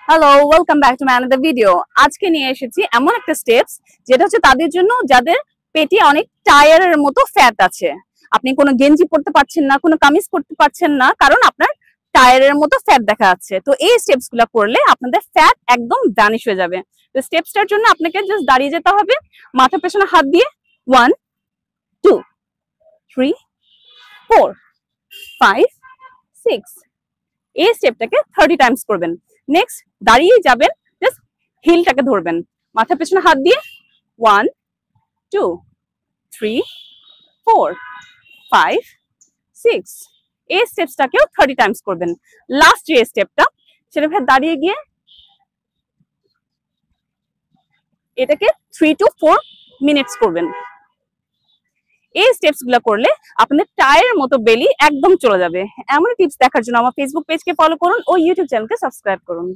Hello, welcome back to my another video. আজকে নিয়ে এসেছি এমন একটা স্টেপস যেটা হচ্ছে তাদের জন্য যাদের পেটে অনেক টায়ারের মতো ফ্যাট আছে। আপনি কোনো গেঞ্জি পরতে পারছেন না, কোনো কামিজ পরতে পারছেন না, কারণ আপনার টায়ারের মতো ফ্যাট দেখা যাচ্ছে। তো এই স্টেপস গুলা করলে আপনাদের ফ্যাট একদম ভ্যানিশ হয়ে যাবে। তো স্টেপসটার জন্য আপনাকে জাস্ট দাঁড়িয়ে যেতে হবে, মাথার পেছনে হাত দিয়ে 1 2 3 4 5 6। এই স্টেপটাকে 30 টাইমস করবেন। নেক্সট দাঁড়িয়ে যাবেন, জাস্ট হিলটাকে ধরবেন, মাথার পেছনে হাত দিয়ে 1 2 3 4 5 6। এই স্টেপসটাকেও 30 টাইমস করবেন। লাস্ট যে স্টেপটা, সেটা দাঁড়িয়ে গিয়ে এটাকে 3 to 4 মিনিটস করবেন। এই স্টেপস গুলো করলে আপনাদের টায়ারের মতো বেলি একদম চলে যাবে। এমন টিপস দেখার জন্য আমার ফেসবুক পেজকে ফলো করুন ও ইউটিউব চ্যানেলকে সাবস্ক্রাইব করুন।